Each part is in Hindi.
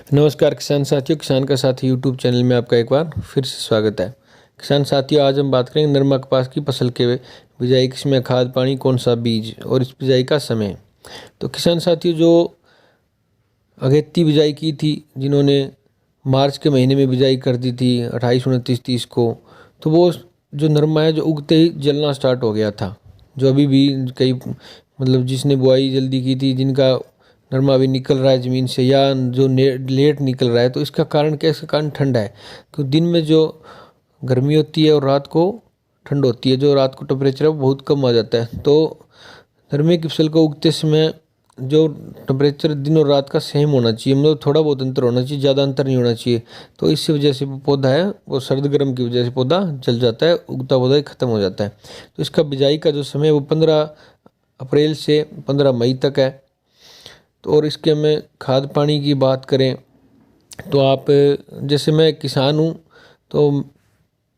नमस्कार किसान साथियों, किसान का साथी यूट्यूब चैनल में आपका एक बार फिर से स्वागत है। किसान साथियों, आज हम बात करेंगे नरमा कपास की फसल के बिजाई, किसमें खाद पानी, कौन सा बीज और इस बिजाई का समय। तो किसान साथियों, जो अगेती बिजाई की थी, जिन्होंने मार्च के महीने में बिजाई कर दी थी 28, 29, 30 को, तो वो जो नरमा है जो उगते ही जलना स्टार्ट हो गया था। जो अभी भी कई जिसने बुआई जल्दी की थी, जिनका नरमा अभी निकल रहा है ज़मीन से या जो लेट निकल रहा है, तो इसका कारण क्या है? इसका कारण ठंड है। क्योंकि दिन में जो गर्मी होती है और रात को ठंड होती है, जो रात को टेम्परेचर है वो बहुत कम आ जाता है। तो नरमे की फसल को उगते समय जो टेम्परेचर दिन और रात का सेम होना चाहिए, थोड़ा बहुत अंतर होना चाहिए, ज़्यादा अंतर नहीं होना चाहिए। तो इस वजह से पौधा है वो सर्द गर्म की वजह से पौधा जल जाता है, उगता पौधा ही खत्म हो जाता है। तो इसका बिजाई का जो समय वो 15 अप्रैल से 15 मई तक है। तो और इसके में खाद पानी की बात करें तो आप, जैसे मैं किसान हूँ, तो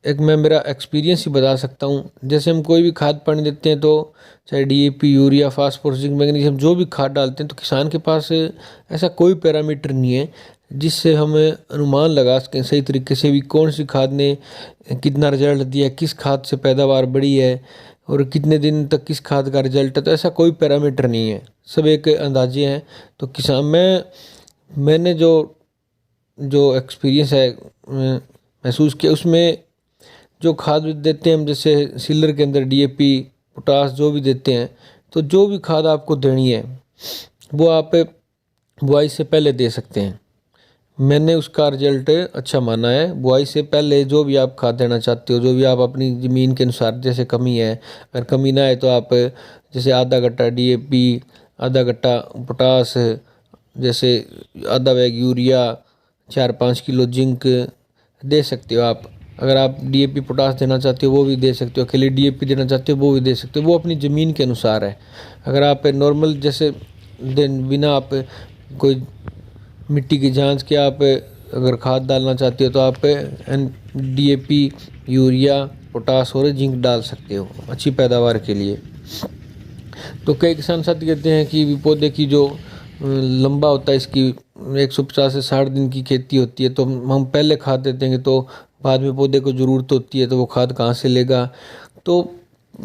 एक मैं मेरा एक्सपीरियंस ही बता सकता हूँ। जैसे हम कोई भी खाद पानी देते हैं, तो चाहे DAP, urea, phosphorus, zinc, magnesium, जो भी खाद डालते हैं, तो किसान के पास ऐसा कोई पैरामीटर नहीं है जिससे हम अनुमान लगा सकें सही तरीके से भी कौन सी खाद ने कितना रिजल्ट दिया, किस खाद से पैदावार बढ़ी है और कितने दिन तक किस खाद का रिजल्ट है। तो ऐसा कोई पैरामीटर नहीं है, सब एक अंदाजे हैं। तो किसान मैंने जो जो एक्सपीरियंस है महसूस किया, उसमें जो खाद देते हैं हम, जैसे सिलर के अंदर डीएपी, पोटास जो भी देते हैं, तो जो भी खाद आपको देनी है वो आप बुआई से पहले दे सकते हैं। मैंने उसका रिजल्ट अच्छा माना है। बुआई से पहले जो भी आप खाद देना चाहते हो, जो भी आप अपनी ज़मीन के अनुसार, जैसे कमी है, अगर कमी ना है तो आप जैसे आधा गट्टा डीएपी, आधा गट्टा पोटास, जैसे आधा बैग यूरिया, 4-5 किलो जिंक दे सकते हो आप। अगर आप डीएपी पोटास देना चाहते हो वो भी दे सकते हो, अकेले डीएपी देना चाहते हो वो भी दे सकते हो, वो अपनी ज़मीन के अनुसार है। अगर आप नॉर्मल जैसे बिना आप कोई मिट्टी की जांच के आप अगर खाद डालना चाहते हो, तो आप डीएपी, यूरिया, पोटास और जिंक डाल सकते हो अच्छी पैदावार के लिए। तो कई किसान साथी कहते हैं कि पौधे की जो लंबा होता है, इसकी 150 से 60 दिन की खेती होती है, तो हम पहले खाद दे देंगे तो बाद में पौधे को ज़रूरत होती है, तो वो खाद कहाँ से लेगा। तो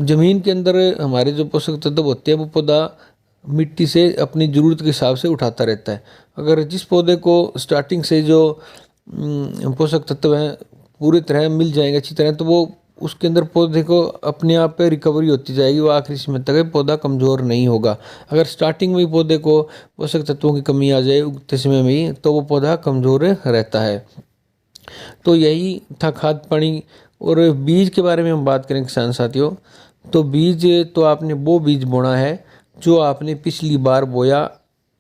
ज़मीन के अंदर हमारे जो पोषक तत्व होते हैं वो पौधा मिट्टी से अपनी ज़रूरत के हिसाब से उठाता रहता है। अगर जिस पौधे को स्टार्टिंग से जो पोषक तत्व हैं पूरी तरह मिल जाएंगे अच्छी तरह, तो वो उसके अंदर पौधे को अपने आप पे रिकवरी होती जाएगी, वो आखिरी समय तक पौधा कमज़ोर नहीं होगा। अगर स्टार्टिंग में ही पौधे को पोषक तत्वों की कमी आ जाए उगते समय में ही, तो वो पौधा कमज़ोर रहता है। तो यही था खाद पानी। और बीज के बारे में हम बात करें किसान साथियों, तो बीज तो आपने वो बीज बोना है जो आपने पिछली बार बोया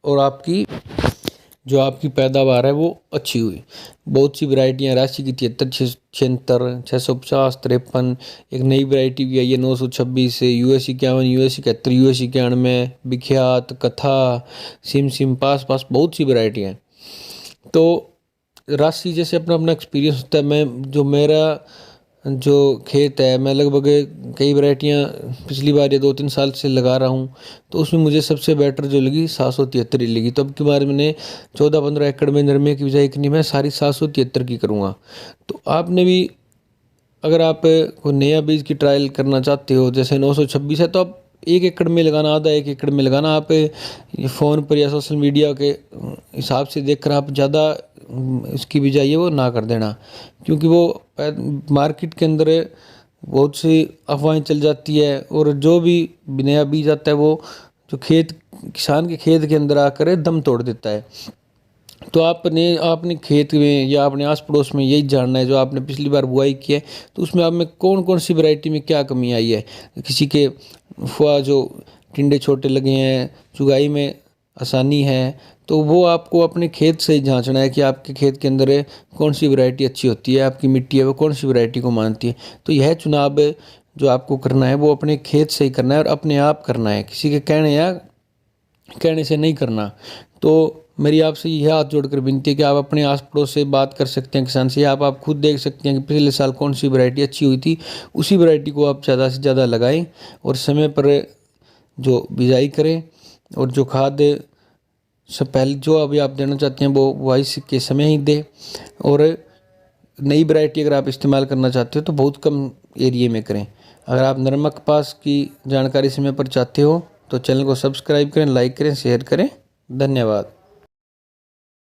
और आपकी पैदावार है वो अच्छी हुई। बहुत सी वैरायटियाँ, राशि की 73, 76, 650, 53, एक नई वैरायटी भी आई है 926, US 51, US 71, US 91, विख्यात, कथा, सिम पास बहुत सी वैरायटियाँ हैं। तो राशि जैसे अपना अपना एक्सपीरियंस होता है। मेरा जो खेत है, मैं लगभग कई वैरायटियाँ पिछली बार या 2-3 साल से लगा रहा हूँ, तो उसमें मुझे सबसे बेटर जो लगी 773 ही लगी। तो अब की बार मैंने 14-15 एकड़ में नरमे की बिजाई करनी, मैं सारी 773 की करूँगा। तो आपने भी, अगर आप कोई नया बीज की ट्रायल करना चाहते हो, जैसे 926 है, तो आप 1 एकड़ में लगाना, आधा 1 एकड़ में लगाना। आप ये फ़ोन पर या सोशल मीडिया के हिसाब से देखकर आप ज़्यादा इसकी बिजाई है वो ना कर देना, क्योंकि वो मार्केट के अंदर बहुत सी अफवाहें चल जाती है, और जो भी नया बीज आता है वो जो किसान के खेत के अंदर आकर दम तोड़ देता है। तो आपने खेत में या अपने आस पड़ोस में यही जानना है, जो आपने पिछली बार बुआई की है, तो उसमें आप में कौन कौन सी वैरायटी में क्या कमी आई है। किसी के जो टिंडे छोटे लगे हैं, चुगाई में आसानी है, तो वो आपको अपने खेत से ही जांचना है कि आपके खेत के अंदर कौन सी वैरायटी अच्छी होती है, आपकी मिट्टी है वो कौन सी वैरायटी को मानती है। तो यह चुनाव जो आपको करना है वो अपने खेत से ही करना है और अपने आप करना है, किसी के कहने से नहीं करना। तो मेरी आपसे यह हाथ जोड़कर विनती है कि आप अपने आस पड़ोस से बात कर सकते हैं किसान से, आप खुद देख सकते हैं कि पिछले साल कौन सी वैरायटी अच्छी हुई थी, उसी वैरायटी को आप ज़्यादा से ज़्यादा लगाएं और समय पर जो बिजाई करें। और जो खाद सब पहले जो अभी आप देना चाहते हैं वो बुआई के समय ही दें। और नई वैरायटी अगर आप इस्तेमाल करना चाहते हो तो बहुत कम एरिया में करें। अगर आप नरमा कपास की जानकारी समय पर चाहते हो तो चैनल को सब्सक्राइब करें, लाइक करें, शेयर करें। धन्यवाद।